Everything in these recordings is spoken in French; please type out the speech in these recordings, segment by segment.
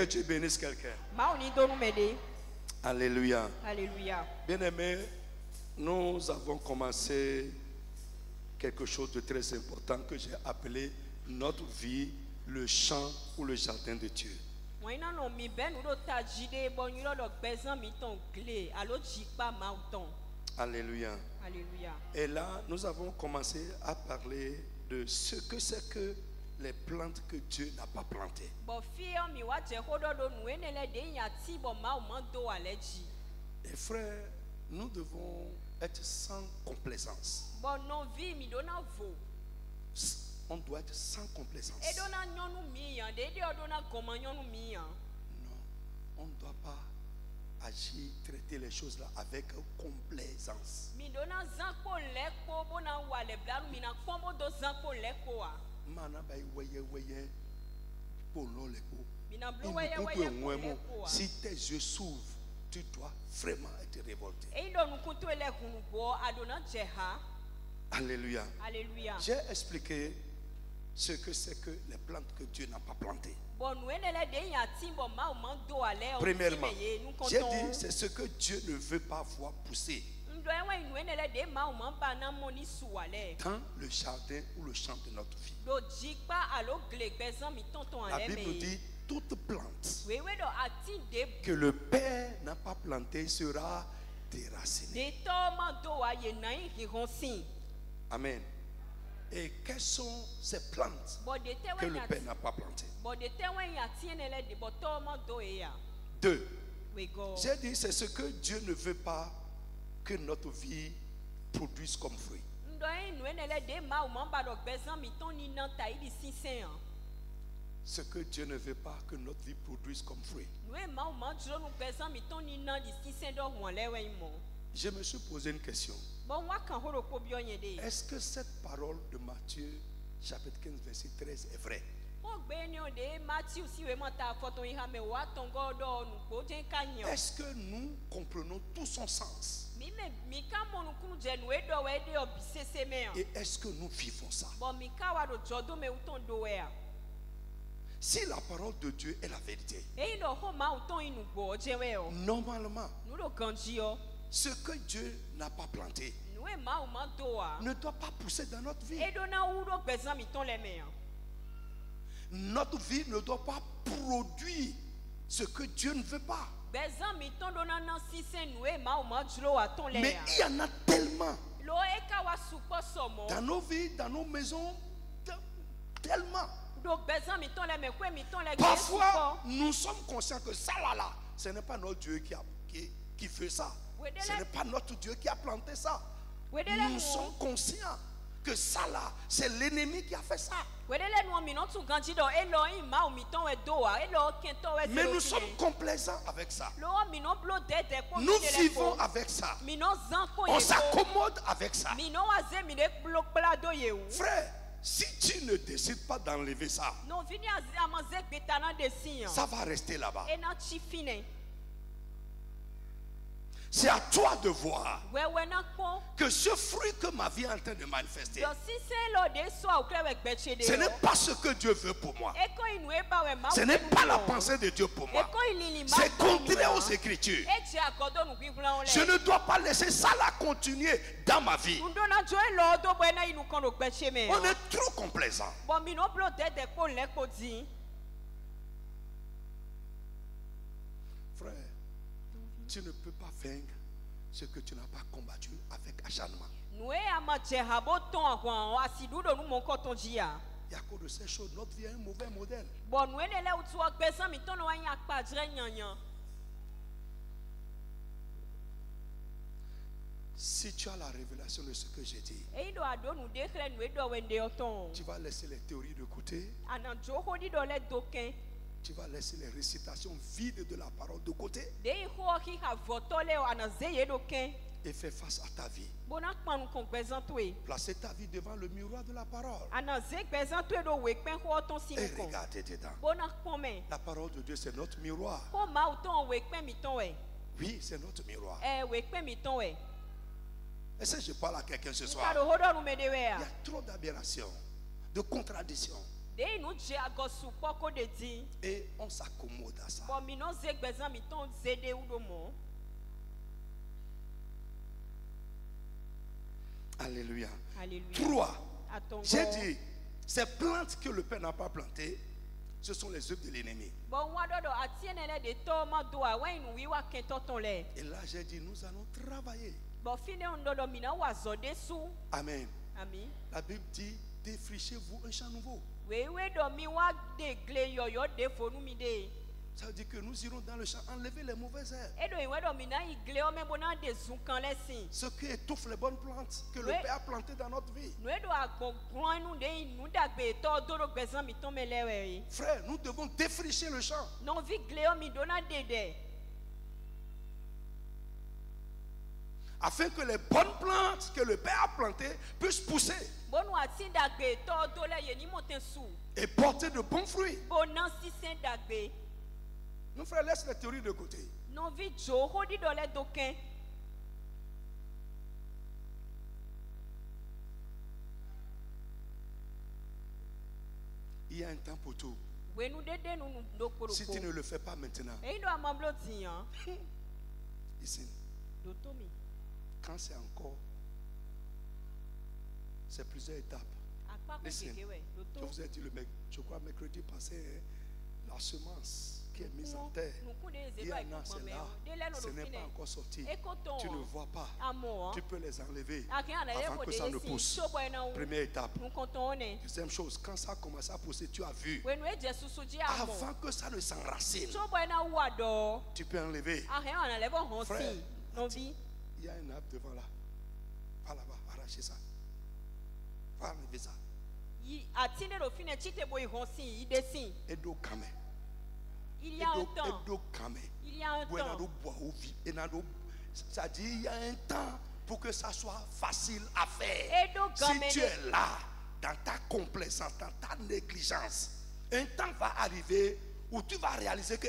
Que Dieu bénisse quelqu'un. Ma oni do nous m'aider. Alléluia. Alléluia. Bien-aimés, nous avons commencé quelque chose de très important que j'ai appelé notre vie, le champ ou le jardin de Dieu. Moi ina no mi ben nous do ta jide bon ñu do bezan mi ton clé allo jipa ma ton. Alléluia. Alléluia. Et là, nous avons commencé à parler de ce que c'est que les plantes que Dieu n'a pas plantées. Bo fie mi wa je hodo do nu enele de ya ti bo ma o man do aleji. Et frères, nous devons être sans complaisance. Bon non vie mi do na vo. On doit être sans complaisance. E do na nyonu mi yan de do na goma nyonu mi yan. Non, on ne doit pas agir, traiter les choses là avec complaisance. Mi do na zanko leko bo na wa le bla mi na kombo do zanko leko a. Mana bay weye polo leko. Mi na blo weye leko a. Si tes yeux s'ouvrent, tu dois vraiment être révolté. E do nu kunto ele kunu bo adona jeha. Alléluia. Alléluia. J'ai expliqué ce que c'est que les plantes que Dieu n'a pas plantées. Premièrement, j'ai dit c'est ce que Dieu ne veut pas voir pousser dans le jardin ou le champ de notre vie. La Bible dit toute plante que le Père n'a pas plantée sera déracinée. Amen. Et quelles sont ces plantes que le Père n'a pas plantées? Deux. J'ai dit c'est ce que Dieu ne veut pas que notre vie produise comme fruit. Ce que Dieu ne veut pas que notre vie produise comme fruit. Je me suis posé une question. Est-ce que cette parole de Matthieu chapitre 15 verset 13 est vraie? Est-ce que nous comprenons tout son sens? Et est-ce que nous vivons ça? Si la parole de Dieu est la vérité, normalement, ce que Dieu n'a pas planté ne doit pas pousser dans notre vie. Notre vie ne doit pas produire ce que Dieu ne veut pas. Mais il y en a tellement dans nos vies, dans nos maisons, tellement. Parfois, nous sommes conscients que ça là, ce n'est pas notre Dieu qui fait ça. Ce n'est pas notre Dieu qui a planté ça. Nous sommes conscients que ça là, c'est l'ennemi qui a fait ça. Mais nous sommes complaisants avec ça. Nous vivons avec ça. On s'accommode avec ça. Frère, si tu ne décides pas d'enlever ça, ça va rester là-bas. C'est à toi de voir que ce fruit que ma vie est en train de manifester, ce n'est pas ce que Dieu veut pour moi. Ce n'est pas la pensée de Dieu pour moi. C'est contraire aux Écritures. Je ne dois pas laisser ça là continuer dans ma vie. On est trop complaisant. Frère, tu ne peux pas vaincre ce que tu n'as pas combattu avec acharnement. Il y a à cause de ces choses, notre vie est un mauvais modèle. Si tu as la révélation de ce que j'ai dit, tu vas laisser les théories de côté. Tu vas laisser les récitations vides de la parole de côté et faire face à ta vie. Placer ta vie devant le miroir de la parole et regarder dedans. La parole de Dieu, c'est notre miroir. Oui, c'est notre miroir. Et si je parle à quelqu'un ce soir, il y a trop d'aberrations, de contradictions. Et on s'accommode à ça. Alléluia. 3. J'ai dit, ces plantes que le Père n'a pas plantées, ce sont les œuvres de l'ennemi. Et là, j'ai dit, nous allons travailler. Amen. La Bible dit, défrichez-vous un champ nouveau. Ça veut dire que nous irons dans le champ enlever les mauvaises herbes. Ce qui étouffe les bonnes plantes que le Père a plantées dans notre vie. Frère, nous devons défricher le champ. Afin que les bonnes plantes que le Père a plantées puissent pousser et porter de bons fruits. Nos frères, laisse les théories de côté. Il y a un temps pour tout. Si tu ne le fais pas maintenant, ici, quand c'est encore, c'est plusieurs étapes. Listen, je vous ai dit je crois mercredi passé, la semence qui est mise en terre, il y en a, c'est là, ce n'est pas encore sorti. Tu ne vois pas, tu peux les enlever avant que ça ne pousse. Première étape. Deuxième chose, quand ça commence à pousser, tu as vu, avant que ça ne s'enracine, tu peux enlever. Frère, il y a un arbre devant là. Va là-bas, arrachez ça. Va enlever ça. Edo Kame. Il y a un temps. Il y a un temps. Ça dit il y a un temps pour que ça soit facile à faire. Si tu es là, dans ta complaisance, dans ta négligence, un temps va arriver où tu vas réaliser que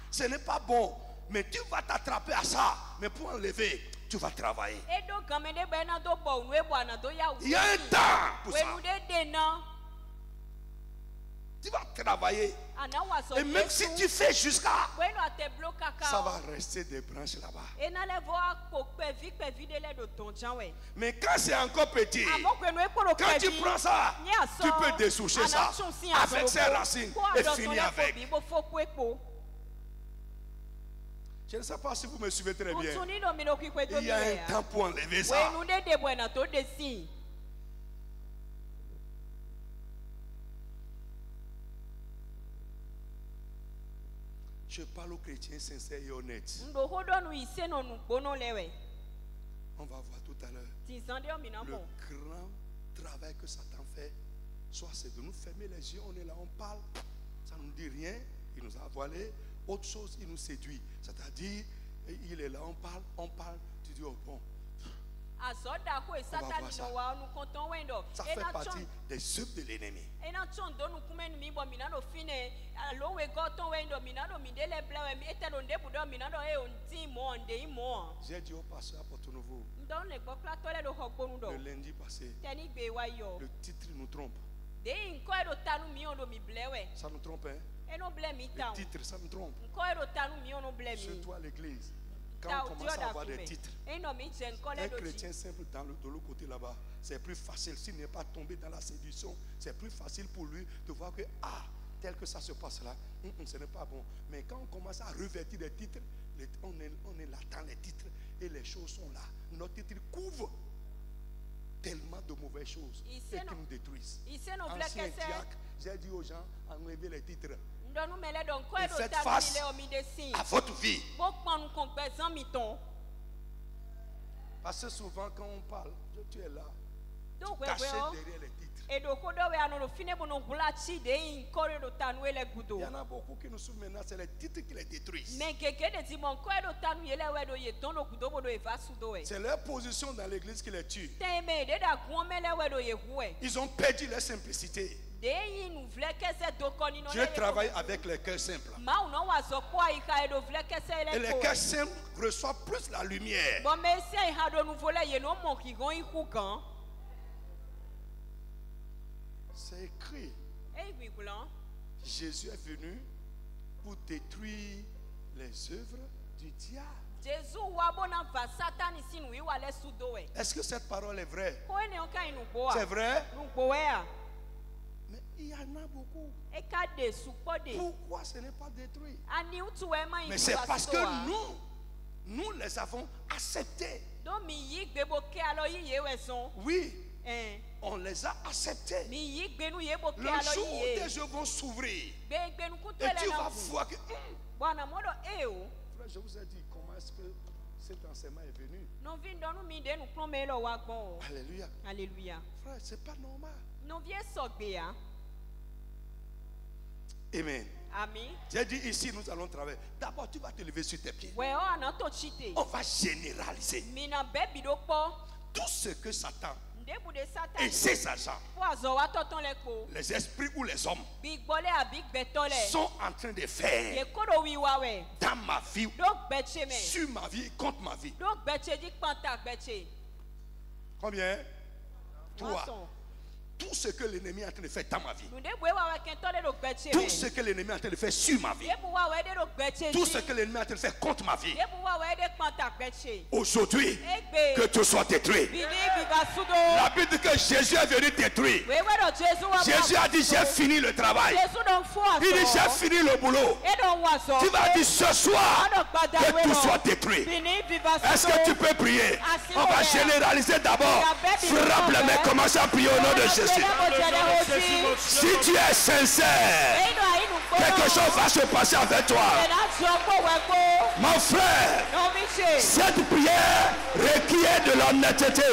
ce n'est pas bon, mais tu vas t'attraper à ça. Mais pour enlever, tu vas travailler. Il y a un temps pour ça. Tu vas travailler. Et même si tu fais jusqu'à, ça va rester des branches là-bas. Mais quand c'est encore petit, quand tu prends ça, tu peux dessoucher ça avec ses racines et finir avec. Je ne sais pas si vous me suivez très bien. Il y a un temps pour enlever ça. Je parle aux chrétiens sincères et honnêtes. On va voir tout à l'heure. Le grand travail que Satan fait, soit c'est de nous fermer les yeux, on est là, on parle, ça ne nous dit rien, il nous a voilé. Autre chose, il nous séduit. C'est-à-dire, il est là, on parle, tu dis, oh bon. Ça fait partie des œuvres de l'ennemi. J'ai dit au pasteur à Porto Novo le lundi passé, le titre nous trompe. Ça nous trompe, hein? Le titre, ça nous trompe. Surtout à l'église. Quand on commence à avoir des titres, un chrétien simple de l'autre côté là-bas, c'est plus facile. S'il n'est pas tombé dans la séduction, c'est plus facile pour lui de voir que, tel que ça se passe là, ce n'est pas bon. Mais quand on commence à revêtir des titres, on est là dans les titres et les choses sont là. Nos titres couvrent tellement de mauvaises choses et qui nous détruisent. Ancien diacre, j'ai dit aux gens, enlevez les titres. Et faites face à votre vie. Parce que souvent quand on parle, tu es là, caché derrière les titres. Il y en a beaucoup qui nous souffrent maintenant, c'est les titres qui les détruisent. C'est leur position dans l'église qui les tue. Ils ont perdu leur simplicité. Dieu travaille avec les cœurs simples. Et les cœurs simples reçoivent plus la lumière. C'est écrit. Jésus est venu pour détruire les œuvres du diable. Est-ce que cette parole est vraie? C'est vrai? Mais il y en a beaucoup. Pourquoi ce n'est pas détruit? Mais c'est parce que nous les avons acceptés. Oui, on les a acceptés. Le jour où tes yeux vont s'ouvrir et tu vas voir que frère, je vous ai dit comment est-ce que cet enseignement est venu. Alléluia. Alléluia. Frère, c'est pas normal. Amen. J'ai dit ici nous allons travailler. D'abord tu vas te lever sur tes pieds. On va généraliser tout ce que Satan et ses agents, les esprits ou les hommes, sont en train de faire dans ma vie, sur ma vie, contre ma vie. Combien? 3. Tout ce que l'ennemi est en train de faire dans ma vie, tout ce que l'ennemi est en train de faire sur ma vie, tout ce que l'ennemi est en train de faire contre ma vie, aujourd'hui, que tout soit détruit. La Bible dit que Jésus est venu détruire. Jésus a dit j'ai fini le travail. Il dit j'ai fini le boulot. Tu vas dire ce soir que tout soit détruit. Est-ce que tu peux prier? On va généraliser d'abord. Frappe les mains, commence à prier au nom de Jésus. Si tu es sincère, quelque chose va se passer avec toi. Mon frère, cette prière requiert de l'honnêteté.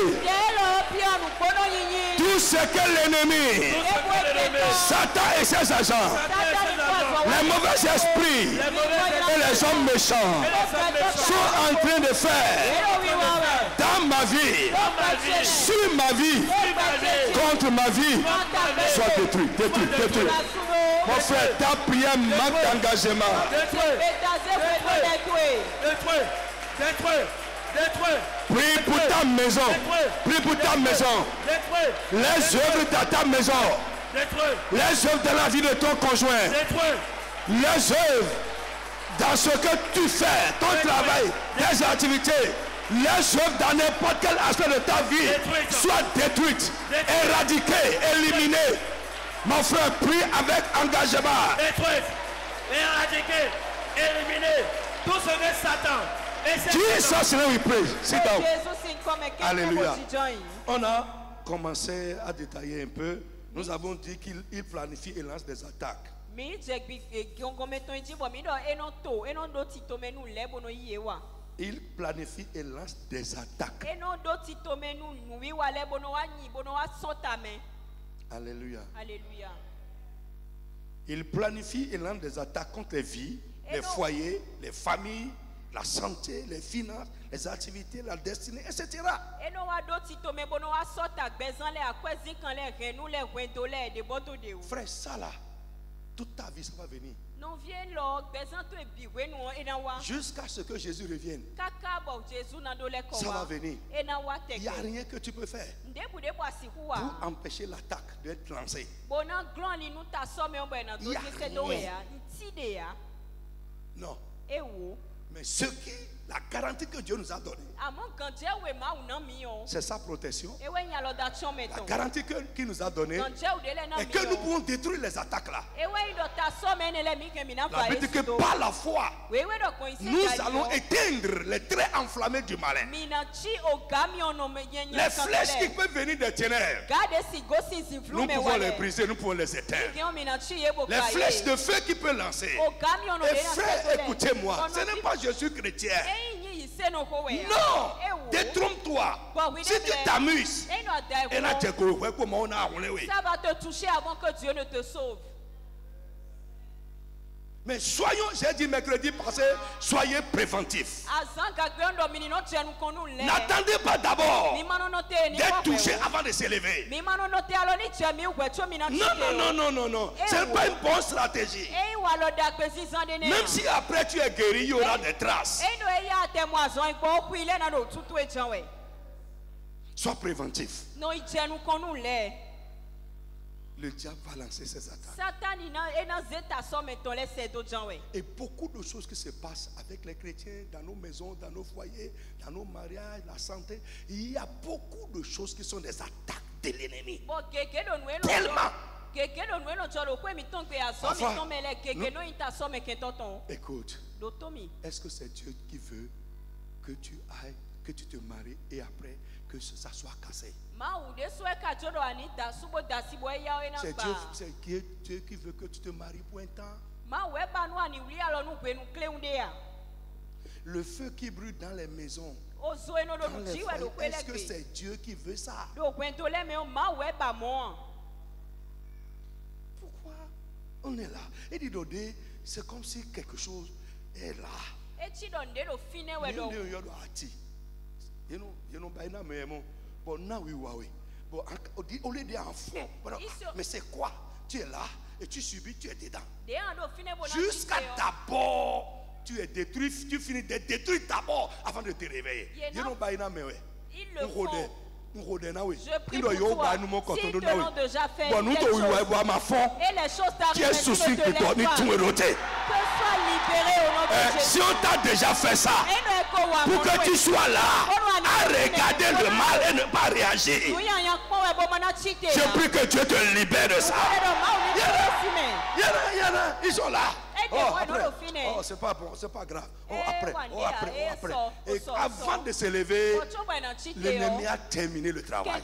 Tout ce que l'ennemi, Satan et ses agents, les mauvais esprits et les hommes méchants sont en train de faire dans ma vie, sur ma vie, contre ma vie, soit détruit, détruit, détruit. Mon frère, ta prière manque d'engagement. Prie pour ta maison. Prie pour ta maison. Les œuvres de ta maison. Les œuvres de la vie de ton conjoint. Les œuvres dans ce que tu fais, ton travail, tes activités. Les œuvres dans n'importe quel aspect de ta vie soient détruites, éradiquées, éliminées. Mon frère, prie avec engagement. Détruite, éradiquée, éliminée. Tout ce que Satan Jesus name we pray. Sit down. Alléluia. On a commencé à détailler un peu. Nous avons dit qu'il planifie et lance des attaques. Il planifie et lance des attaques. Alléluia. Alléluia. Il planifie et lance des attaques contre les vies, les foyers, les familles, la santé, les finances, les activités, la destinée, etc. Frère, ça là, toute ta vie, ça va venir. Jusqu'à ce que Jésus revienne, ça va venir. Il n'y a rien que tu peux faire pour empêcher l'attaque d'être lancée. Il n'y a rien. Non. Mais ce qui, la garantie que Dieu nous a donnée, c'est sa protection. La garantie qu'il nous a donnée est que nous pouvons détruire les attaques là. La Bible dit que par la foi, nous allons éteindre les traits enflammés du malin. Les flèches qui peuvent venir des ténèbres, nous pouvons les briser, nous pouvons les éteindre. Les flèches de feu qui peuvent lancer. Et frère, écoutez-moi, ce n'est pas Jésus chrétien. Non, détrompe-toi. Si tu t'amuses, ça va te toucher avant que Dieu ne te sauve. Mais soyons, j'ai dit mercredi passé, soyez préventifs. N'attendez pas d'abord d'être touché avant de s'élever. Non. Ce n'est pas une bonne stratégie. Même si après tu es guéri, il y aura des traces. Sois préventif. Le diable va lancer ses attaques. Et beaucoup de choses qui se passent avec les chrétiens, dans nos maisons, dans nos foyers, dans nos mariages, la santé. Il y a beaucoup de choses qui sont des attaques de l'ennemi. Tellement. Écoute, est-ce que c'est Dieu qui veut que tu ailles, que tu te maries et après que ça soit cassé? C'est Dieu qui veut que tu te maries pour un temps. Le feu qui brûle dans les maisons, dans les foyers, est-ce que c'est Dieu qui veut ça? Pourquoi on est là? Et dit Dodé, c'est comme si quelque chose est là. Bon, now we are. Bon, au lieu d'être en fond, mais c'est quoi? Tu es là et tu subis, tu es dedans. Jusqu'à d'abord, tu es détruit, tu finis d'être détruit d'abord avant de te réveiller. Ils le font. Je prie pour toi. Si ils te l'ont déjà fait, et les choses t'arrivent, que sois libéré au nom de Jésus. Si on t'a déjà fait ça, pour que tu sois là, à regarder le mal et ne pas réagir, je prie que Dieu te libère de ça. Ils sont là. Oh, c'est pas bon, c'est pas grave. Après. Et avant de se lever, l'ennemi a terminé le travail.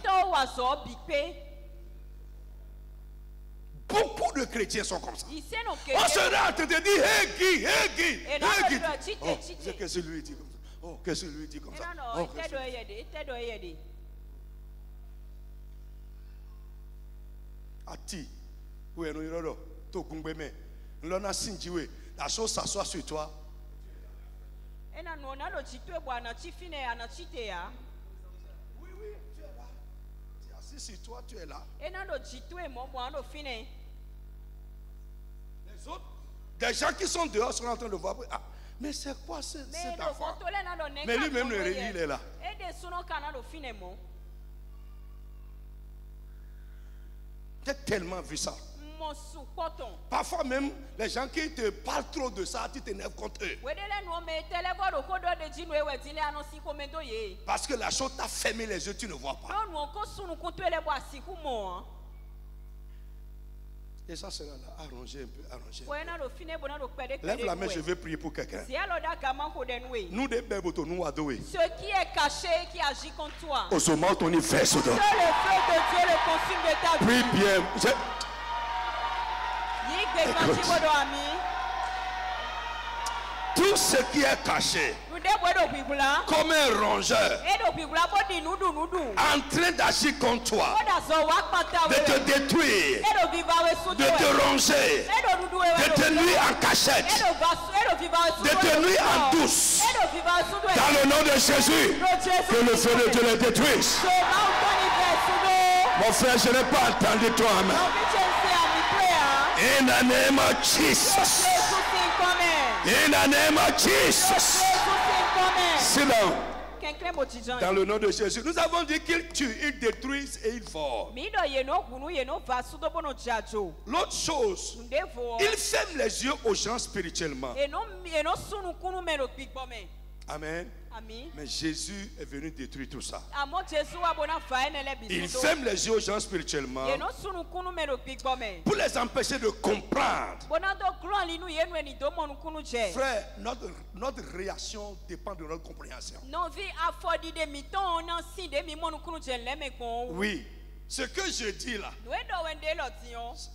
Beaucoup de chrétiens sont comme ça. On sera en train de dire, hey Guy. Oh, qu'est-ce que lui dit comme ça? Oh, qu'est-ce que lui dit comme ça? Oh, Ati, oui, non, la chose s'assoit sur toi. Oui, tu es là. Tu es assis sur toi, tu es là. Les autres, des gens qui sont dehors sont en train de voir. Ah, mais c'est quoi cet enfant? Mais lui-même, il est là. J'ai tellement vu ça. Parfois même, les gens qui te parlent trop de ça, tu t'énerves contre eux. Parce que la chose t'a fermé les yeux, tu ne vois pas. Et ça sera là, arranger un peu, arranger. Lève la main, je vais prier pour quelqu'un. Nous des bébés, nous adoués. Ce qui est caché, qui agit contre toi. Au sommet, ton fait que le feu de Dieu le consume de ta vie. Prie bien. Écoute. Tout ce qui est caché, comme un rongeur, en train d'agir contre toi, de te détruire, de te ronger, de te nuire en cachette, de te nuire en douce. Dans le nom de Jésus, que le feu de Dieu le détruise. Mon frère, je n'ai pas entendu toi, amen. In the name of Jesus. In the name of Jesus. Sit down. Dans le nom de Jésus. Nous avons dit qu'il tue, il détruit et il vole. L'autre chose, il ferme les yeux aux gens spirituellement. Amen. Mais Jésus est venu détruire tout ça. Il ferme les yeux aux gens spirituellement pour les empêcher de comprendre. Frère, notre réaction dépend de notre compréhension. Oui. Ce que je dis là,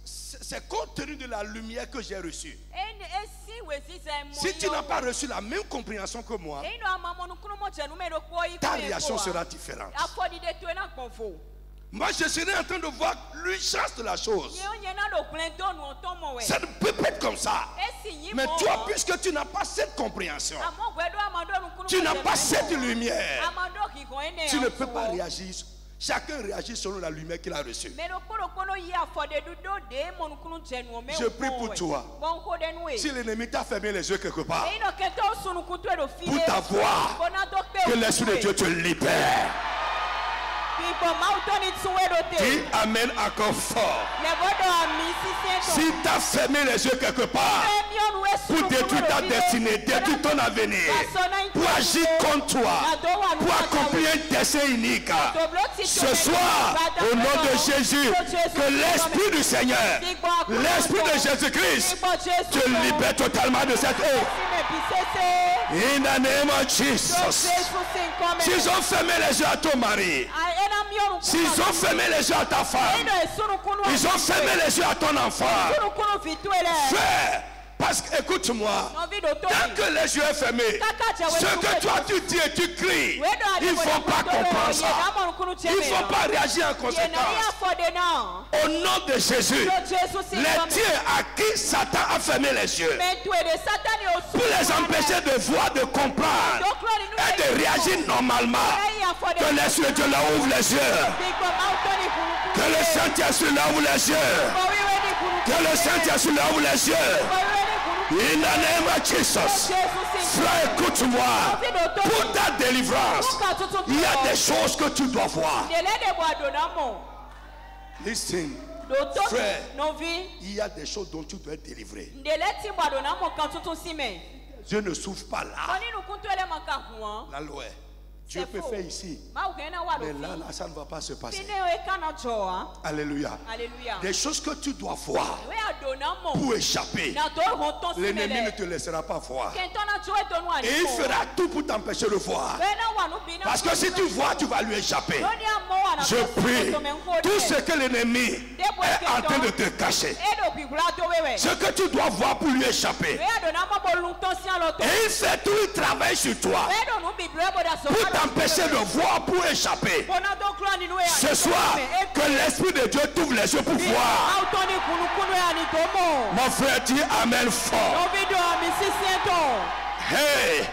c'est compte tenu de la lumière que j'ai reçue. Si tu n'as pas reçu la même compréhension que moi, ta réaction sera différente. Moi, je serai en train de voir l'urgence de la chose. Ça ne peut pas être comme ça. Mais toi, puisque tu n'as pas cette compréhension, tu n'as pas cette lumière, tu ne peux pas réagir. Chacun réagit selon la lumière qu'il a reçue. Je prie pour toi. Si l'ennemi t'a fermé les yeux quelque part, pour t'avoir, que l'Esprit de Dieu te libère. Dis amen encore fort. Si tu as fermé les yeux quelque part pour détruire ta destinée, détruire ton avenir, pour agir contre toi, pour accomplir un dessein unique, ce soir, au nom de Jésus, que l'Esprit du Seigneur, l'Esprit de Jésus-Christ, te libère totalement de cette eau. In the name of Jesus. S'ils ont fermé les yeux à ton mari, s'ils ont fermé les yeux à ta femme, ils ont fermé les yeux à ton enfant, fais. Parce que, écoute-moi, tant que les yeux sont fermés, ce que toi tu dis et tu cries, ils ne vont pas comprendre ça. Ils ne vont pas réagir en conséquence. Au nom de Jésus, les dieux à qui Satan a fermé les yeux, pour les empêcher de voir, de comprendre et de réagir normalement, que l'Esprit de Dieu leur ouvre les yeux. Que le Saint-Esprit leur ouvre les yeux. Que le Saint-Esprit leur ouvre les yeux. In the name of Jesus. Frère, écoute-moi. Pour ta délivrance, il y a des choses que tu dois voir. Listen. Frère, il y a des choses dont tu dois être délivré. Dieu ne souffre pas là. La loi. Dieu peut faire ici. Mais là, ça ne va pas se passer. Alléluia. Des choses que tu dois voir pour échapper. L'ennemi ne te laissera pas voir. Et il fera tout pour t'empêcher de voir. Parce que si tu vois, tu vas lui échapper. Je prie. Tout ce que l'ennemi est en train de te cacher, ce que tu dois voir pour lui échapper. Et il fait tout, il travaille sur toi pour t'empêcher de voir, pour échapper. Ce soir, que l'Esprit de Dieu t'ouvre les yeux pour voir. Mon frère dit amen fort. Hey,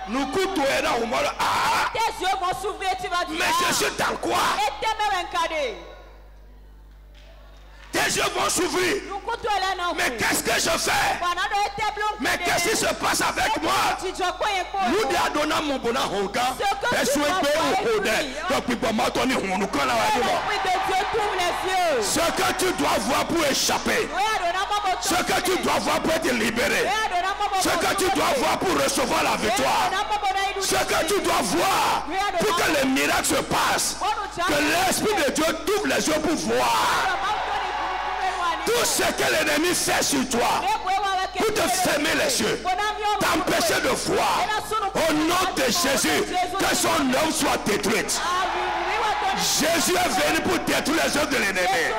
nous coûtons au monde. Ah, tes yeux vont s'ouvrir, tu vas dire. Mais je suis dans quoi? Tes yeux vont s'ouvrir. Mais qu'est-ce que je fais? Mais qu'est-ce qui se passe avec moi? Nous donnons mon bon honka. Ce que tu dois voir pour échapper. Ce que tu dois voir pour être libéré. Ce que tu dois voir pour recevoir la victoire. Ce que tu dois voir pour que les miracles se passent. Que l'Esprit de Dieu t'ouvre les yeux pour voir. Tout ce que l'ennemi fait sur toi, pour te fermer les yeux, t'empêcher de voir, au nom de Jésus, que son œuvre soit détruite. Jésus est venu pour détruire les œuvres de l'ennemi.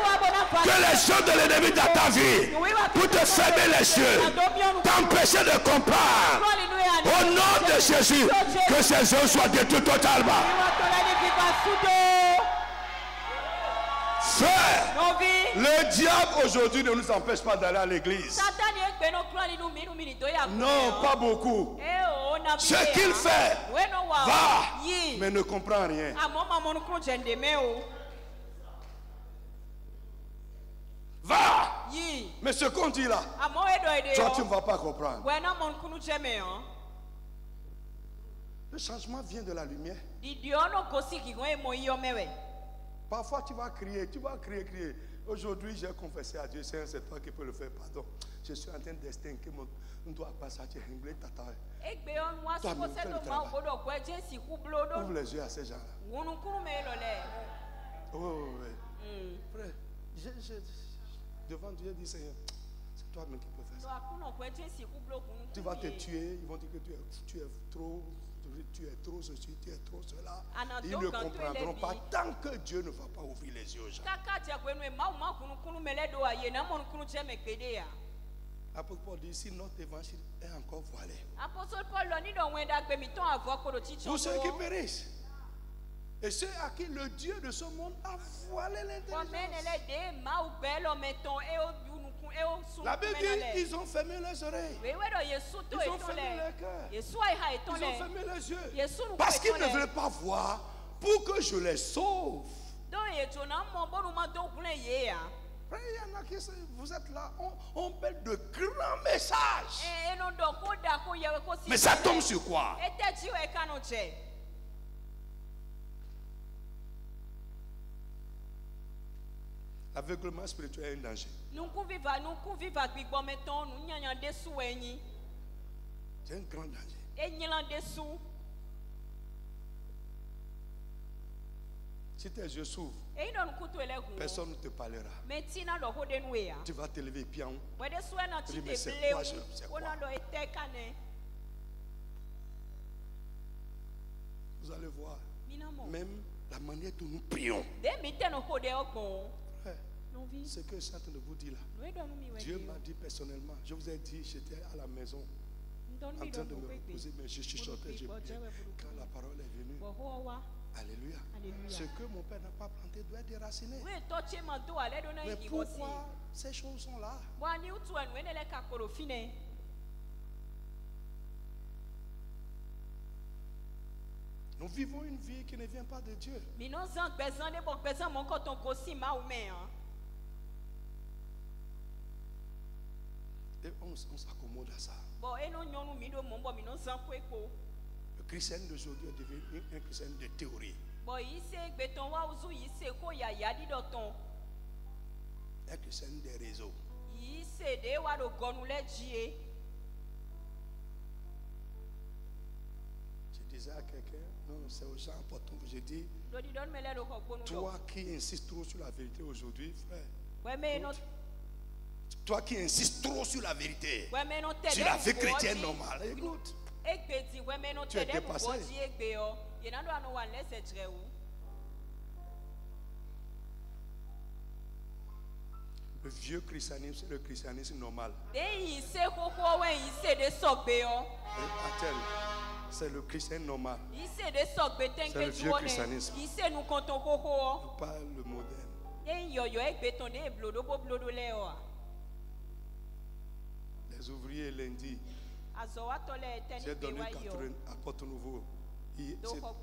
Que les œuvres de l'ennemi dans ta vie, pour te fermer les yeux, t'empêcher de comprendre, au nom de Jésus, que ces œuvres soient détruites totalement. Frère, le diable aujourd'hui ne nous empêche pas d'aller à l'église. Non, pas beaucoup. Ce qu'il fait, va, mais ne comprend rien. Va, mais ce qu'on dit là, toi tu ne vas pas comprendre. Le changement vient de la lumière. Parfois tu vas crier. Aujourd'hui j'ai confessé à Dieu, Seigneur, c'est toi qui peux le faire, pardon. Je suis en train d'extinguer mon doigt passer à Dieu. Ouvre les yeux à ces gens-là. Oh oui. Frère, devant Dieu, dis Seigneur, c'est toi-même qui peux faire ça. Tu vas te tuer, ils vont dire que tu es trop ceci, tu es trop cela. Ils ne comprendront pas tant que Dieu ne va pas ouvrir les yeux aux gens. L'apôtre Paul dit, si notre évangile est encore voilé, pour ceux qui périssent, et ceux à qui le Dieu de ce monde a voilé l'intelligence. La Bible dit, ils ont fermé les oreilles. Ils ont fermé les cœurs. Ils ont fermé les yeux. Parce qu'ils ne veulent pas voir pour que je les sauve. Il y en a qui, vous êtes là, on parle de grands messages. Mais ça tombe sur quoi? L'aveuglement spirituel est un danger. C'est un grand danger. Si tes yeux s'ouvrent, personne ne te parlera. Tu vas te lever pied en haut. Tu dis, mais c'est quoi, c'est quoi? Vous allez voir, même la manière dont nous prions. Ce que je suis en train de vous dire là, Dieu m'a dit personnellement, je vous ai dit, j'étais à la maison en train de me reposer, mais je chuchotais, je priais. Quand la parole est venue, alléluia. Ce que mon père n'a pas planté doit être déraciné. Mais pourquoi ces choses sont là? Nous vivons une vie qui ne vient pas de Dieu. Et on s'accommode à ça. Le chrétien d'aujourd'hui est devenu un chrétien de théorie. Un chrétien des réseaux. Je disais à quelqu'un, non, c'est aux gens importants que je dis, toi qui insistes trop sur la vérité aujourd'hui, frère, toi qui insistes trop sur la vérité, sur la vie chrétienne normale, écoute, tu es dépassé. Le vieux christianisme, c'est le christianisme normal. C'est le christianisme normal. C'est le vieux christianisme. Pas le moderne. Les ouvriers lundi, j'ai donné 80 à Porto-Nouveau.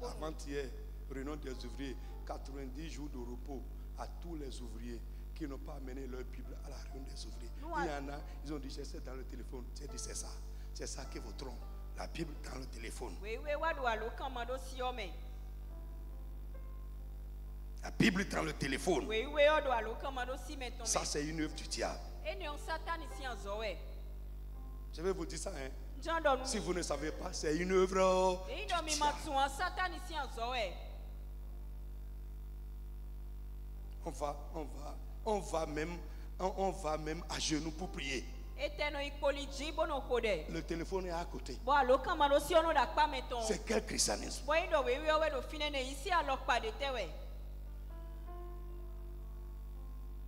Avant-hier, réunion des ouvriers, 90 jours de repos à tous les ouvriers qui n'ont pas amené leur Bible à la réunion des ouvriers. Il y en a, ils ont dit, c'est dans le téléphone. J'ai dit, c'est ça. C'est ça qui vous trompe. La Bible dans le téléphone. La Bible dans le téléphone. Ça, c'est une œuvre du diable. Je vais vous dire ça, hein. Si vous ne savez pas, c'est une œuvre du diable. On va même à genoux pour prier. Le téléphone est à côté. C'est quel christianisme?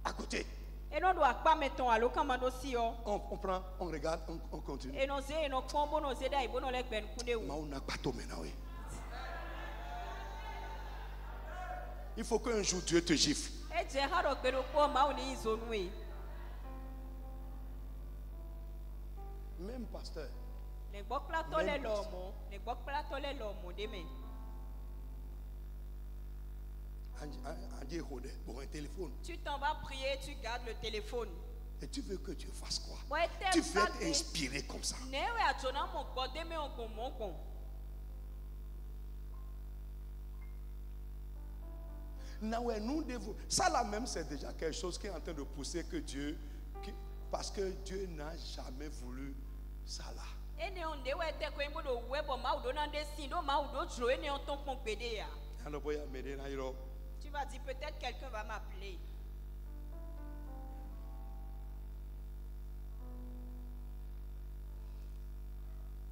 À côté. On prend, on regarde, on continue. Il faut qu'un jour Dieu te gifle. Même pasteur. Tu t'en vas prier, tu gardes le téléphone. Et tu veux que Dieu fasse quoi? Tu veux être inspiré comme ça. Nous devons, ça là même c'est déjà quelque chose qui est en train de pousser que Dieu, parce que Dieu n'a jamais voulu ça là. Tu vas dire peut-être quelqu'un va m'appeler.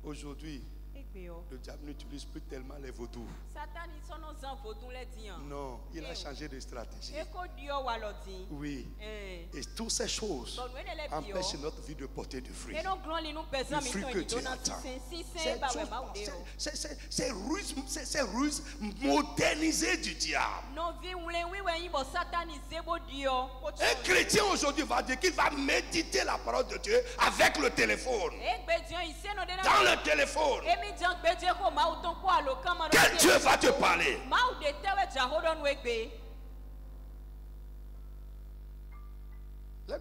Aujourd'hui, le diable n'utilise plus tellement les vaudous. Non, il a changé de stratégie. Oui. Et toutes ces choses empêchent notre vie de porter du fruit. Le fruit que Dieu attend. C'est ruse modernisée du diable. Un chrétien aujourd'hui va dire qu'il va méditer la parole de Dieu avec le téléphone. Dans le téléphone. Quel Dieu va te parler? Les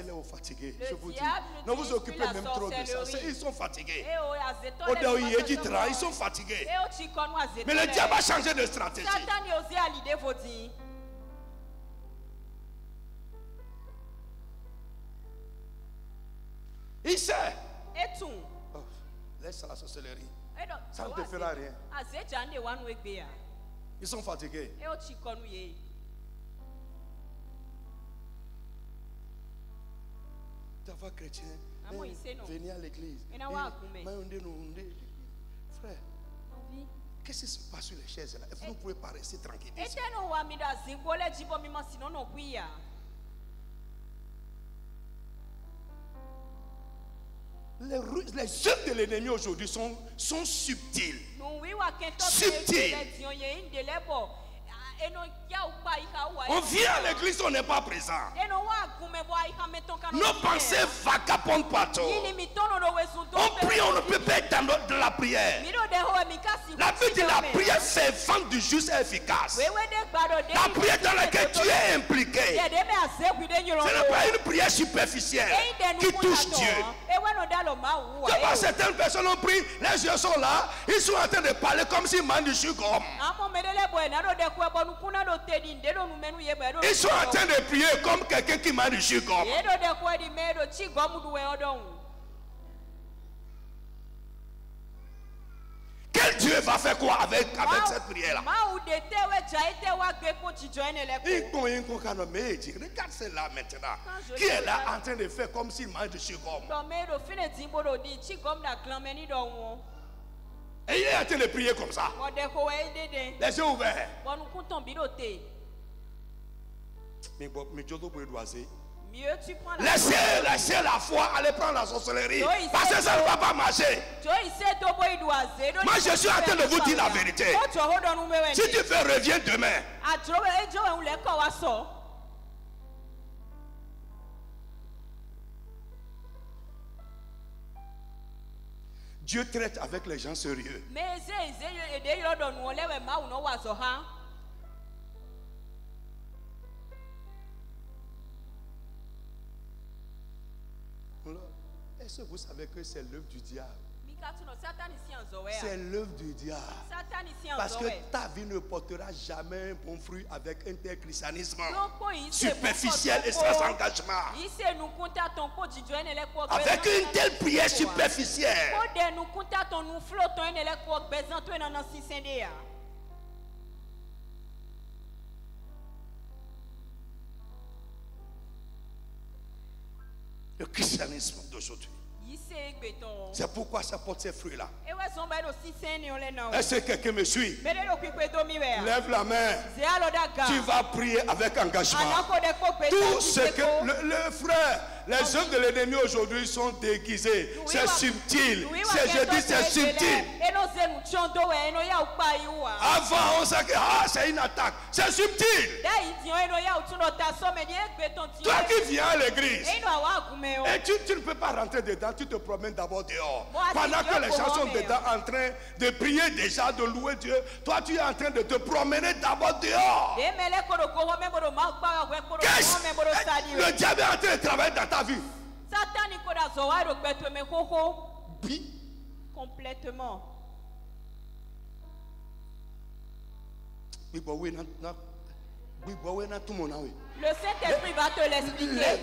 gens fatigués. Je vous dis. Ne vous occupez même trop de ça. Ils sont fatigués. Ils sont fatigués. Mais le diable a changé de stratégie. Oh, laisse la sorcellerie. Ça ne te fera rien. Ils sont fatigués. Ta voix chrétienne. Venez à l'église. Frère, qu'est-ce qui se passe sur les chaises là? Vous ne pouvez pas rester tranquille. Les œuvres de l'ennemi aujourd'hui sont subtiles. Subtiles. On vient à l'église, on n'est pas présent. Nos pensées vagabondent partout. On prie, on ne peut pas être dans la prière. La Bible dit la prière fervente du juste est efficace. La prière dans laquelle tu es impliqué, ce n'est pas une prière superficielle qui touche Dieu. Comme certaines personnes ont pris, les yeux sont là, ils sont en train de parler comme s'ils mangent du sucre. Ils sont en train de prier comme quelqu'un qui mange du sucre. Quel Dieu va faire quoi avec cette prière-là? Regarde celle-là maintenant. Qui est là en train de faire comme s'il mange du sucre? Et il est en train de prier comme ça. Les yeux ouverts. Laissez la foi aller prendre la sorcellerie. Parce que ça ne va pas marcher. Moi je suis en train de vous dire la vérité. Si tu veux, reviens demain. Dieu traite avec les gens sérieux. Est-ce que vous savez que c'est l'œuvre du diable? C'est l'œuvre du diable. Parce que ta vie ne portera jamais un bon fruit avec un tel christianisme superficiel et sans engagement. Avec une telle prière superficielle. Le christianisme d'aujourd'hui. C'est pourquoi ça porte ces fruits-là. Est-ce que quelqu'un me suit? Lève la main. Tu vas prier avec engagement. Tout ce que le frère, les œuvres de l'ennemi aujourd'hui sont déguisés. C'est subtil. Je dis c'est subtil. Avant on sait que c'est une attaque. C'est subtil. Toi qui viens à l'église et tu ne peux pas rentrer dedans, tu te promènes d'abord dehors. Pendant que les gens sont dedans en train de prier déjà, de louer Dieu, toi tu es en train de te promener d'abord dehors. Le diable est en train de travailler dans ta vie. Complètement. Le Saint-Esprit va te l'expliquer.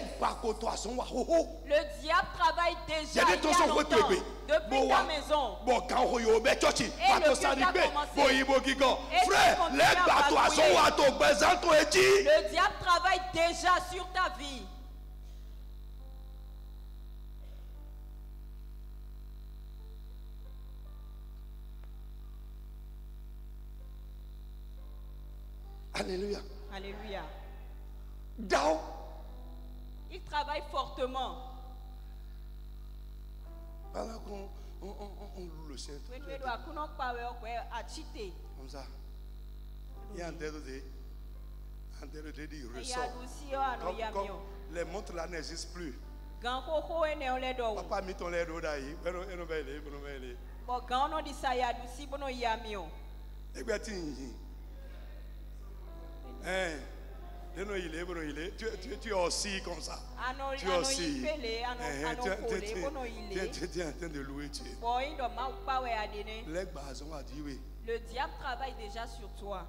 Le diable travaille déjà il y a longtemps depuis ta maison. Et le diable travaille déjà sur ta vie. Alléluia. Alléluia. Dao. Il travaille fortement. Pendant qu'on loue le ciel. Comme ça. Il y a un délai. Il ressort. Comme les montres là n'existent plus. Papa a mis ton lait d'eau d'ailleurs. Tu oscilles comme ça. Tu oscilles. Tu es en train de louer Dieu. Le diable travaille déjà sur toi.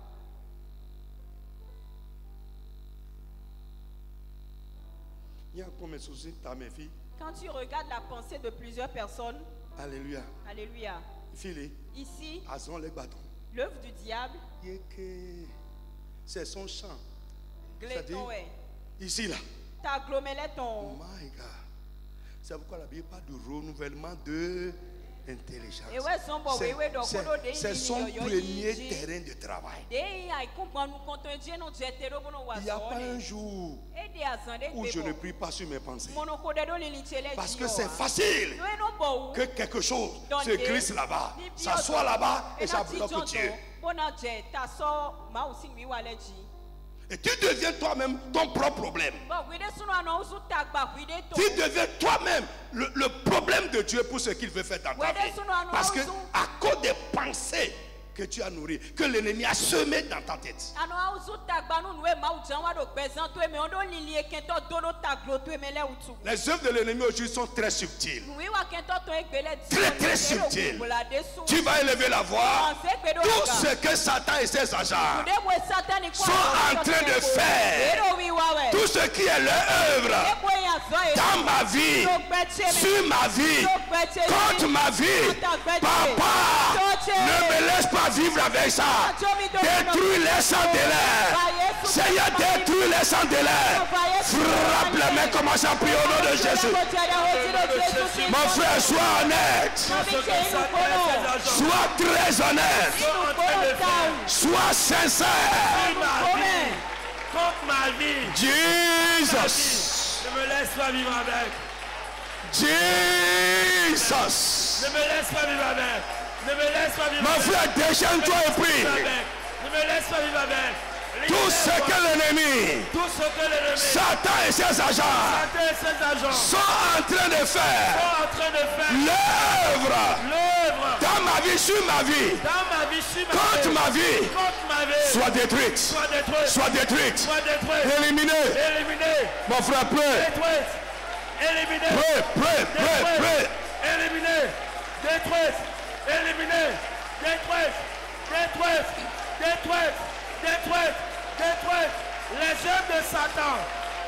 Il y a combien de soucis dans mes filles? Quand tu regardes la pensée de plusieurs personnes. Alléluia. Alléluia. Ici, l'œuvre du diable. C'est son chant. C'est-à-dire, ici là. Oh my God. C'est pourquoi la Bible parle du renouvellement de l'intelligence. C'est son premier terrain de travail. Il n'y a pas un jour où je ne prie pas sur mes pensées. Parce que c'est facile que quelque chose se glisse là-bas, s'assoit là-bas et ça bloque Dieu. Et tu deviens toi-même ton propre problème. Tu deviens toi-même le problème de Dieu pour ce qu'il veut faire dans ta vie. Parce que à cause des pensées que tu as nourries, que l'ennemi a semées dans ta tête. Les œuvres de l'ennemi aujourd'hui sont très subtiles. Très très subtiles. Tu vas élever la voix. Tout ce que Satan et ses agents sont en train de faire, tout ce qui est leur œuvre dans ma vie, sur ma vie, contre ma vie, papa, ne me laisse pas vivre avec ça. Détruis-les sans délai. Seigneur, détruis-les sans délai. Frappe les mains, commence à prier au nom de Jésus. Mon frère, sois honnête. Sois très honnête. Sois sincère. Contre ma vie. Jesus. Ne me laisse pas vivre avec. Jesus. Ne me laisse pas vivre avec. Ne me laisse pas vivre avec. Mon frère, déchaîne-toi et prie. Ne me laisse pas vivre avec. Tout ce que l'ennemi, Satan et ses agents sont en train de faire, l'œuvre dans ma vie, sur ma vie, contre ma vie, soit détruite, soit détruite, éliminée. Mon frère, prie. Éliminée. Prie. Éliminée. Détruite. Éliminée. Détruite les œuvres de Satan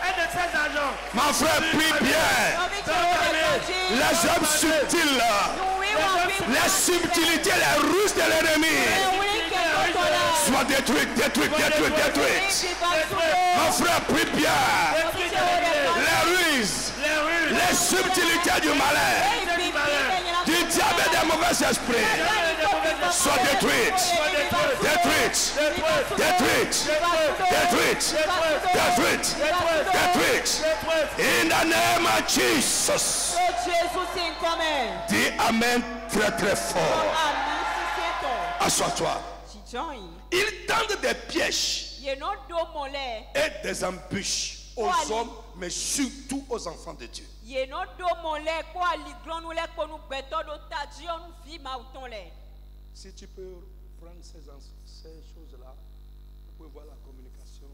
et de ses agents. Mon frère, prie bien. Les œuvres subtiles, les subtilités, les ruses de l'ennemi soient détruites. Mon frère, prie bien. Les ruses, les subtilités du malin, du diable et des mauvais esprits soient détruites. In the name of Jesus. Dis Amen très fort. Assois-toi. Ils tendent des pièges et des embûches aux hommes, mais surtout aux enfants de Dieu. Si tu peux prendre ces choses-là, vous pouvez voir la communication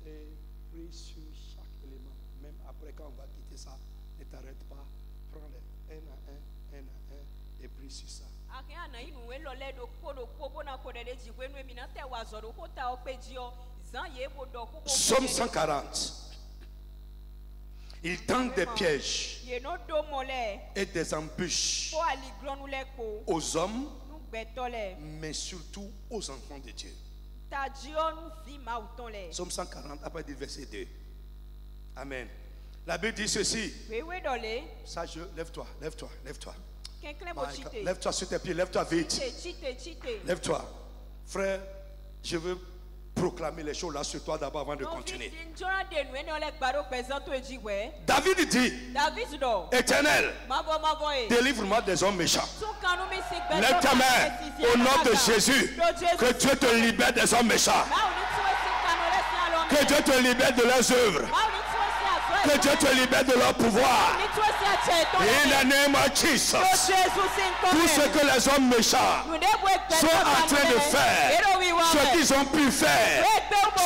et prie sur chaque élément. Même après, quand on va quitter ça, ne t'arrête pas. Prends-les un à un et prie sur ça. Psaume 140. Ils tendent des pièges et des embûches aux hommes, mais surtout aux enfants de Dieu. Psaume 140, après du verset 2. Amen. La Bible dit ceci. Sage, lève-toi. Lève-toi sur tes pieds, lève-toi vite. Lève-toi. Frère, je veux proclamer les choses là sur toi d'abord avant de continuer. David dit, Éternel, délivre-moi des hommes méchants. Lève ta main au nom de Jésus. Que Dieu te libère des hommes méchants. Que Dieu te libère de leurs œuvres. Que Dieu te libère de leur pouvoir. In the name of Jesus. Tout ce que les hommes méchants sont en train de faire, ce qu'ils ont pu faire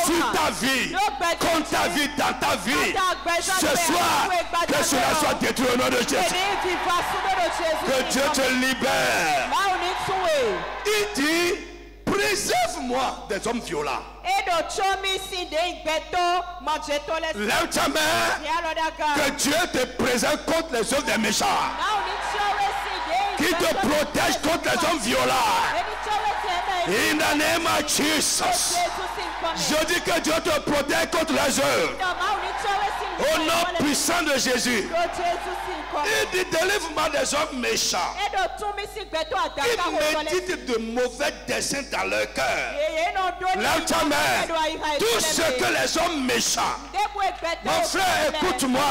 sur ta vie, contre ta vie, dans ta vie, ce soir, que cela soit détruit au nom de Jésus. Que Dieu te libère. Il dit, prie Préserve-moi des hommes violents. Lève ta main. Que Dieu te préserve contre les œuvres des méchants. Qui te protège contre les hommes violents. In the name of Jesus. Je dis que Dieu te protège contre les œuvres. Au nom puissant de Jésus. Il dit délivre-moi des hommes méchants. Ils méditent de mauvais desseins dans leur cœur. Lève ta main. Tout ce que les hommes méchants. Mon frère, écoute-moi.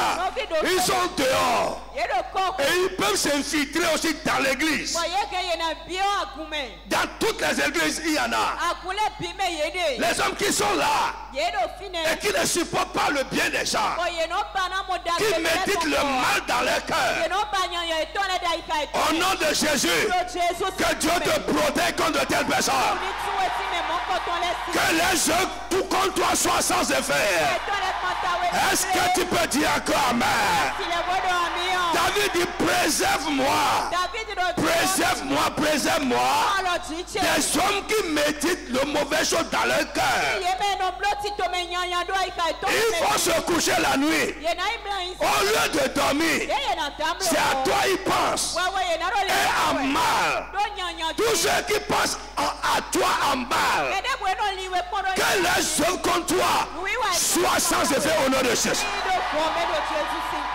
Ils sont dehors. Et ils peuvent s'infiltrer aussi dans l'église. Dans toutes les églises, il y en a. Les hommes qui sont là et qui ne supportent pas le bien des gens, qui méditent le mal dans leur cœur. Au nom de Jésus, que Dieu te protège contre de telles personnes. Que les œuvres tout contre toi soient sans effet. Est-ce que tu peux dire encore amen? David dit préserve-moi. Préserve-moi, préserve-moi des hommes qui méditent le mauvais chose dans leur cœur. Ils vont se coucher la nuit. Au lieu de dormir, c'est à toi ils pensent. Et en mal. Tous ceux qui pensent à toi en mal, que les œuvres contre toi soient sans effet au nom de Jésus.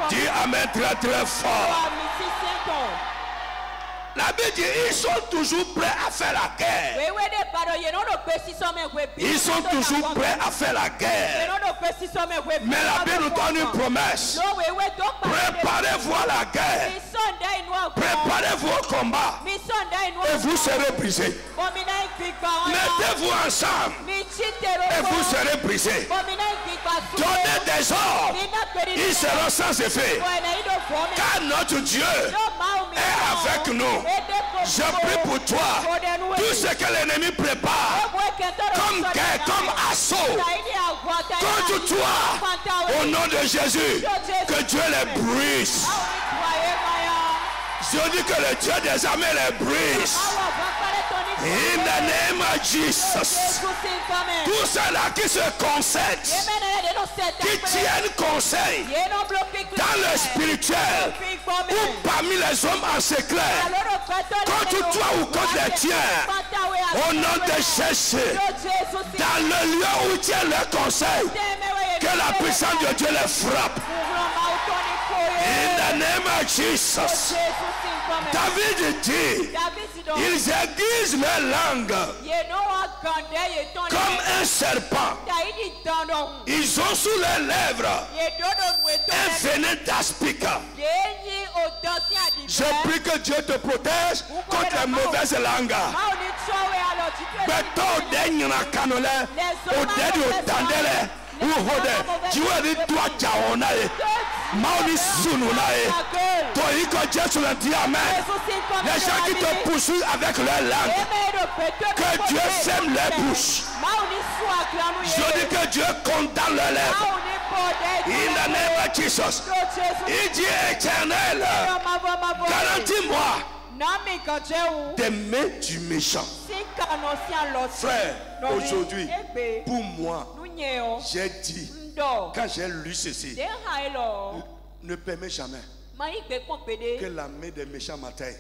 Dis amen très très fort. La Bible dit ils sont toujours prêts à faire la guerre. Ils sont toujours prêts à faire la guerre. Mais la Bible nous donne une promesse. Préparez-vous à la guerre. Préparez-vous au combat. Et vous serez brisés. Mettez-vous ensemble. Et vous serez brisés. Donnez des ordres. Ils seront sans effet. Car notre Dieu est avec nous. Je prie pour toi. Tout ce que l'ennemi prépare comme guerre, comme assaut contre toi, au nom de Jésus, que Dieu les brise. Je dis que le Dieu des armées les brise. In the name of Jesus. Tous ceux-là qui se concèdent, qui tiennent conseil dans le spirituel ou parmi les hommes en secret, contre toi ou contre les tiens, au nom de Jésus, dans le lieu où ils tiennent leur conseil, que la puissance de Dieu les frappe. In the name of Jesus. David dit, ils aiguisent leur langue comme un serpent. Ils ont sous leurs lèvres un venin d'aspic. Je prie que Dieu te protège contre les mauvaises langues. Les gens qui te poursuivent avec leur langue, que Dieu ferme leur bouche. Je dis que Dieu condamne leurs lèvres. In the name of Jesus. Il dit éternel, garantis-moi des mains du méchant. Frère, aujourd'hui, pour moi, j'ai dit, quand j'ai lu ceci, ne permets jamais que la main des méchants m'atteigne.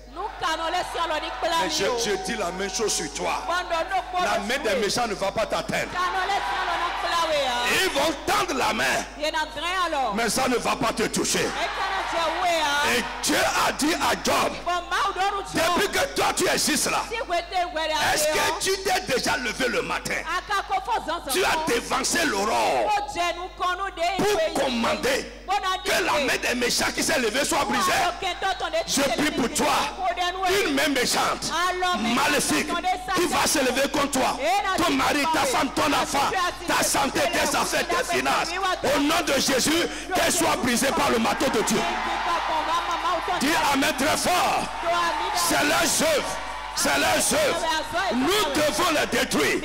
Mais je dis la même chose sur toi. La main des méchants ne va pas t'atteindre. Ils vont tendre la main, mais ça ne va pas te toucher. Et Dieu a dit à Job, depuis que toi tu existes là, est-ce que tu t'es déjà levé le matin? Tu as dévancé l'aurore pour commander que la main des méchants qui s'est levée soit brisée. Je prie pour toi, une main méchante, maléfique, qui va se lever contre toi, ton mari, ta femme, ton enfant, ta santé, tes affaires, tes finances. Au nom de Jésus, qu'elle soit brisée par le marteau de Dieu. Dis amen très fort. C'est leurs œuvres. C'est leurs œuvres. Nous devons les détruire.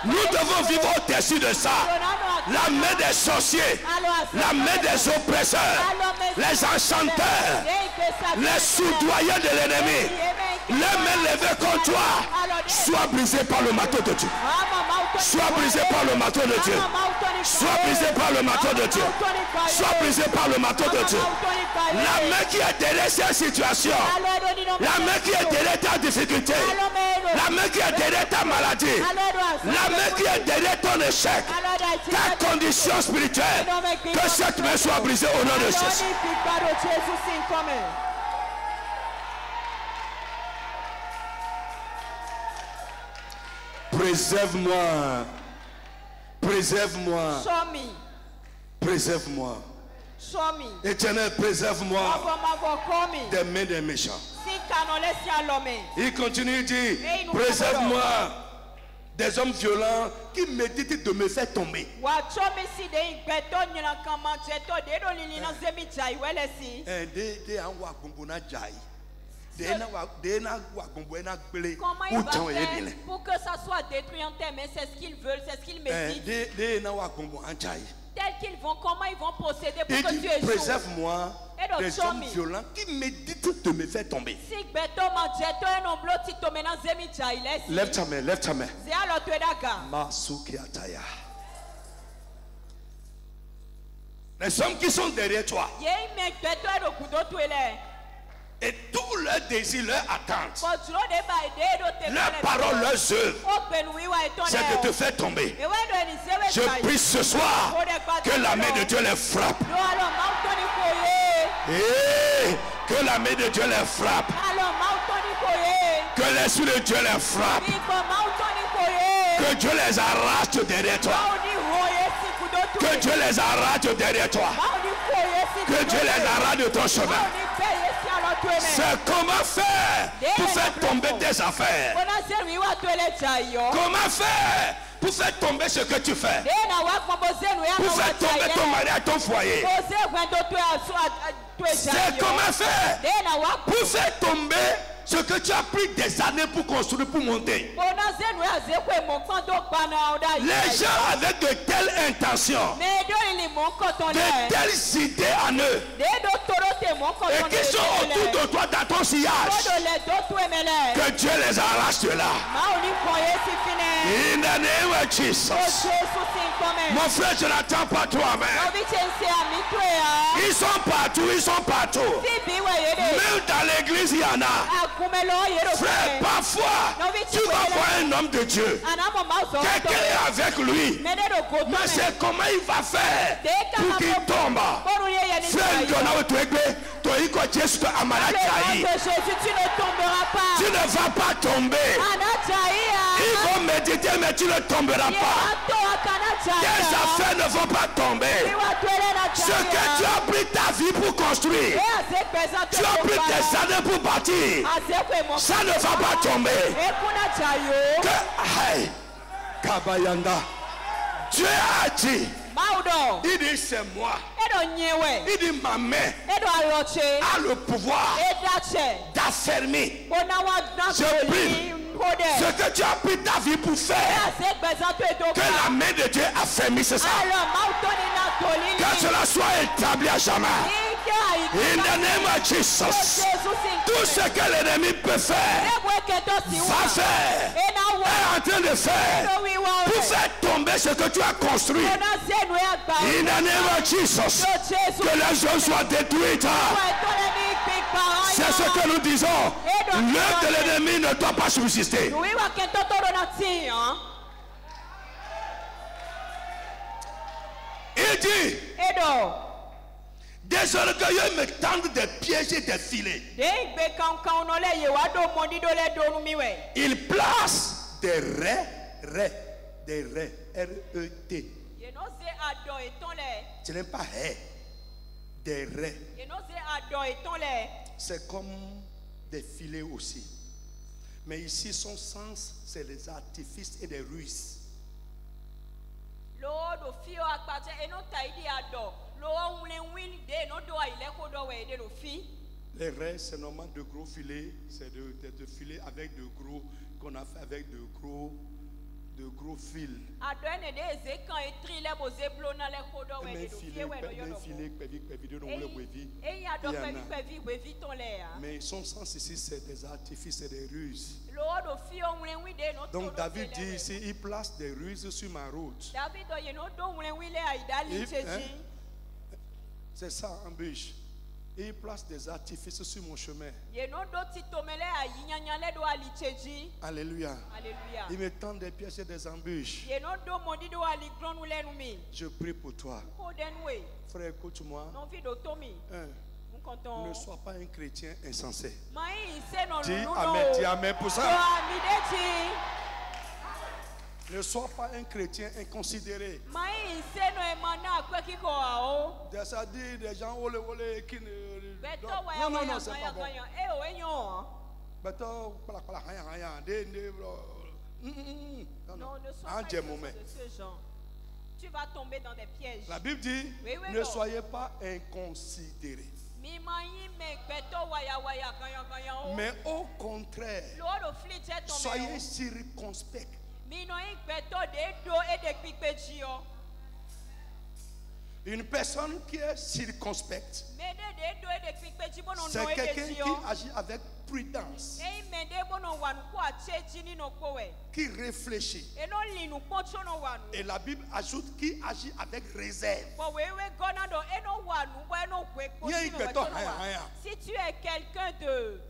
Nous devons vivre au-dessus de ça. La main des sorciers, la main des oppresseurs, les enchanteurs, les soudoyants de l'ennemi, les mains levées contre toi, Sois brisé par le marteau de Dieu. Sois brisé par le marteau de Dieu. Sois brisé par le marteau de Dieu. Sois brisé par le marteau de Dieu. La main qui est derrière cette situation, la main qui est derrière ta difficulté, la main qui est derrière ta maladie, la main qui est derrière ton échec, ta condition spirituelle, que cette main soit brisée au nom de Jésus. Préserve-moi. Préserve-moi. Préserve-moi. Éternel, préserve-moi des mains des méchants. Il continue, il dit, préserve-moi des hommes violents qui méditent de me faire tomber. Comment il va faire pour que ça soit détruit en tes mains? C'est ce qu'ils veulent, c'est ce qu'ils méditent. Tel qu'ils vont, comment ils vont procéder pour que tu échoues? Préserve-moi des hommes violents qui méditent de me faire tomber. Lève ta main, lève ta main. Les hommes qui sont derrière toi. Et tout leur désir, leur attente, leur parole, leurs œuvres, c'est de te faire tomber. Je prie ce soir que la main de Dieu les frappe. Et que la main de Dieu les frappe. Que l'esprit de Dieu les frappe. Que Dieu les arrache derrière toi. Que Dieu les arrache derrière toi. Que Dieu les arrache de ton chemin. C'est comment faire pour faire tomber tes affaires. Comment faire pour faire tomber ce que tu fais. Pour faire tomber ton mari à ton foyer. C'est comment faire pour faire tomber ce que tu as pris des années pour construire, pour monter. Les gens avec de telles intentions, de telles idées en eux, et qui sont autour de toi dans ton sillage, que Dieu les arrache de là. In the name of Jesus. Mon frère, je n'attends pas toi, mais ils sont partout, ils sont partout. Même dans l'église, il y en a. Frère, parfois, tu vas voir un homme de Dieu. Quelqu'un est avec lui. Mais c'est comment il va faire pour qu'il tombe. Frère, tu ne vas pas tomber. Ils vont méditer, mais tu ne tomberas pas. Tes affaires ne vont pas tomber. Ce que tu as pris ta vie pour construire, tu as pris tes années pour bâtir, ça ne va pas tomber. Kabayanda, Dieu a dit, il dit c'est moi. Il dit ma main a le pouvoir d'affermir. Je prie. Ce que tu as pris ta vie pour faire, que la main de Dieu affermisse ça. Que cela soit établi à jamais. In the name of Jesus. Tout ce que l'ennemi peut faire, va faire, est en train de faire pour faire tomber ce que tu as construit. In the name of Jesus. Que les choses soient détruites. C'est ce que nous disons. L'œuvre de l'ennemi ne doit pas subsister. Il dit, des orgueilleux me tendent des pièges et des filets. Il place des R-E-T. Tu n'aimes pas R. Des raies. C'est comme des filets aussi. Mais ici, son sens, c'est les artifices et des ruses. Les raies, c'est normalement de gros filets. C'est de filets avec de gros, qu'on a fait avec de de gros fils. Mais son sens ici, c'est des artifices et des ruses. Donc David dit ici, il place des ruses sur ma route. C'est ça, embûche. Il place des artifices sur mon chemin. Alléluia. Il me tend des pièges et des embûches. Je prie pour toi. Frère, écoute-moi. Ne sois pas un chrétien insensé. Dis amen, dis amen pour ça. Ne sois pas un chrétien inconsidéré. Ça dit des gens qui ne... Non, c'est pas bon. Non, ne sois pas de ce genre. Tu vas tomber dans des pièges. La Bible dit, ne soyez pas inconsidérés. Mais au contraire, soyez circonspects. Une personne qui est circonspecte, c'est quelqu'un qui agit avec prudence, qui réfléchit. Et la Bible ajoute qui agit avec réserve. Si tu es quelqu'un de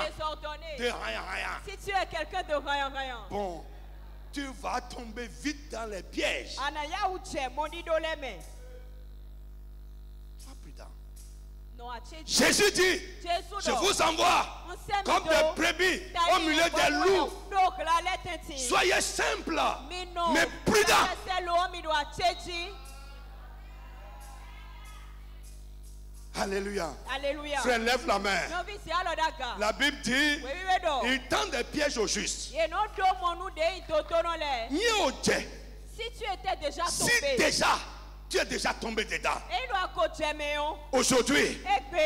désordonné, si tu es quelqu'un de rien, bon, tu vas tomber vite dans les pièges. Jésus dit, je vous envoie comme des brebis au milieu des loups. Soyez simples, mais prudents. Alléluia. Alléluia. Frère, lève la main. La Bible dit, il tend des pièges aux justes. Si tu étais déjà tombé, tu es déjà tombé dedans. Aujourd'hui,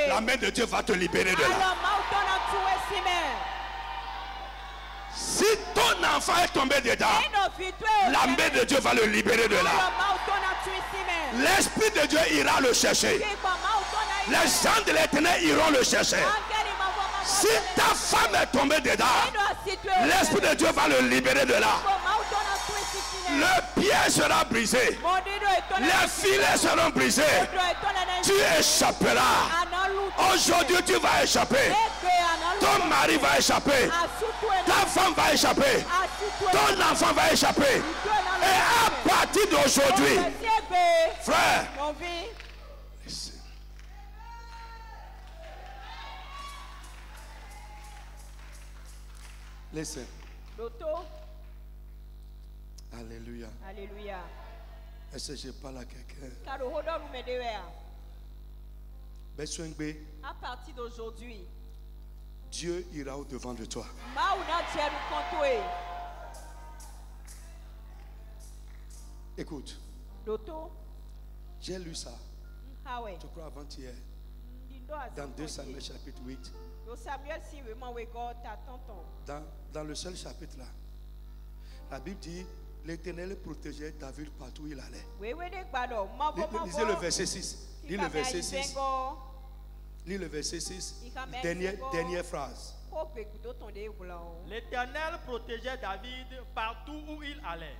la main de Dieu va te libérer de là. Si ton enfant est tombé dedans, la main de Dieu va le libérer de là. L'Esprit de Dieu ira le chercher. Les gens de l'Éternel iront le chercher. Si ta femme est tombée dedans, l'Esprit de Dieu va le libérer de là. Le pied sera brisé. Les filets seront brisés. Tu échapperas. Aujourd'hui, tu vas échapper. Ton mari va échapper. Ta femme va échapper. Ton enfant va échapper. Et à partir d'aujourd'hui, frère, listen. Alléluia. Alléluia. Est-ce que je parle à quelqu'un? À partir d'aujourd'hui, Dieu ira au-devant de toi. Écoute. J'ai lu ça. Je crois avant-hier. Dans 2 Samuel chapitre 8. Dans le seul chapitre là. La Bible dit, l'Éternel protégeait David partout où il allait. Lisez le verset 6. Lis le verset 6. Lis le verset 6. Dernière phrase. L'Éternel protégeait David partout où il allait.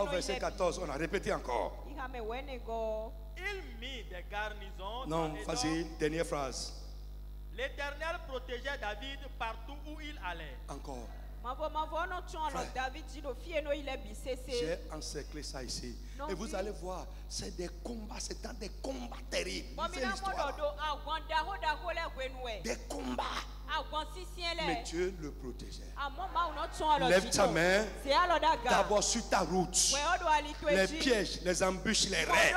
Au verset 14, on a répété encore. Il mit des garnisons. Non, vas-y, dernière phrase. L'Éternel protégeait David partout où il allait. Encore. J'ai encerclé ça ici. Et vous allez voir, c'est des combats, c'est dans des combats terribles. C'est l'histoire. Des combats. Mais Dieu le protégeait. Lève ta main. D'abord sur ta route. Les pièges, les embûches, les rêves.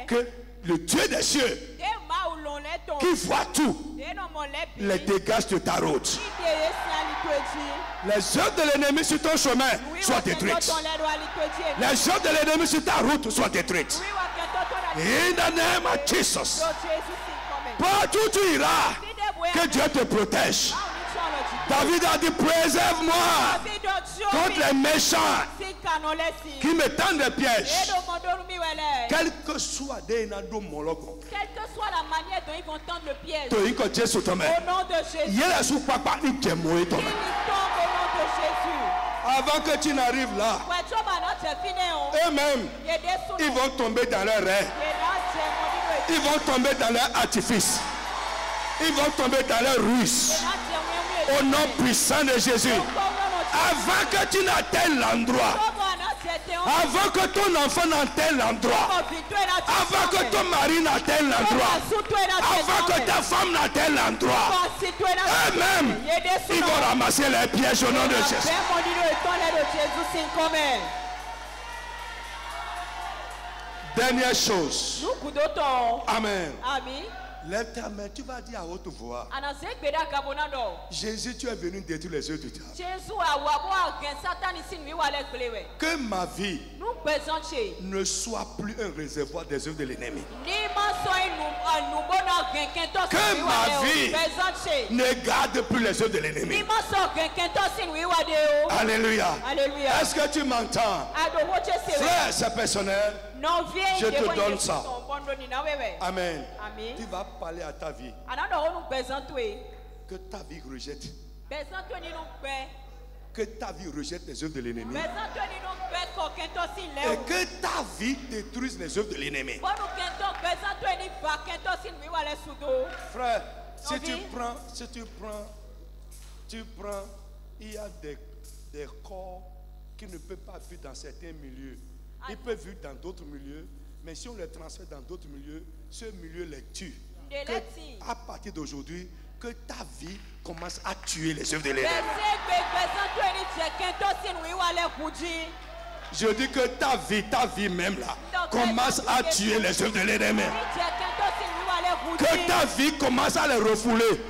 Que le Dieu des cieux, qui voit tout, les dégage de ta route. Les œuvres de l'ennemi sur ton chemin soient détruites. Les œuvres de l'ennemi sur ta route soient détruites. In the name of Jesus. Partout où tu iras, que Dieu te protège. David a dit, préserve-moi contre les méchants qui me tendent des pièges. Quel que soit la manière dont ils vont tendre le piège, au nom de Jésus, avant que tu n'arrives là, eux-mêmes, ils vont tomber dans leur rêve. Ils vont tomber dans leur artifice. Ils vont tomber dans leur ruse. Au nom puissant de Jésus. Avant que tu n'atteignes l'endroit, avant que ton enfant n'atteigne l'endroit, avant que ton mari n'atteigne l'endroit, avant que ta femme n'atteigne l'endroit, eux-mêmes, ils vont ramasser les pièges au nom de Jésus. Dernière chose. Amen. Lève ta main, tu vas dire à haute voix. Jésus, tu es venu détruire les œuvres du diable. Que ma vie ne soit plus un réservoir des œuvres de l'ennemi. Que ma vie ne garde plus les œuvres de l'ennemi. Alléluia. Est-ce que tu m'entends? Frère, c'est personnel. Je te donne ça. Amen. Tu vas parler à ta vie. Que ta vie rejette. Que ta vie rejette les œuvres de l'ennemi. Et que ta vie détruise les œuvres de l'ennemi. Frère, si tu prends, il y a des corps qui ne peuvent pas vivre dans certains milieux. Ils peuvent vivre dans d'autres milieux, mais si on les transfère dans d'autres milieux, ce milieu les tue. À partir d'aujourd'hui, que ta vie commence à tuer les œuvres de l'ennemi. Je dis que ta vie même là, commence à tuer les œuvres de l'ennemi. Que ta vie commence à les refouler.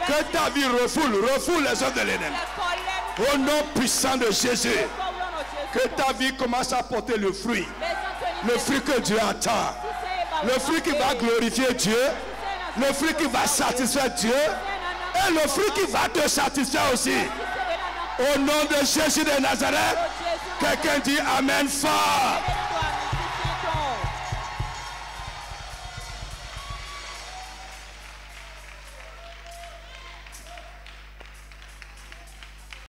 Que ta vie refoule les œuvres de l'ennemi. Au nom puissant de Jésus. Que ta vie commence à porter le fruit. Le fruit que Dieu attend. Le fruit qui va glorifier Dieu. Le fruit qui va satisfaire Dieu. Et le fruit qui va te satisfaire aussi. Au nom de Jésus de Nazareth. Quelqu'un dit Amen fort.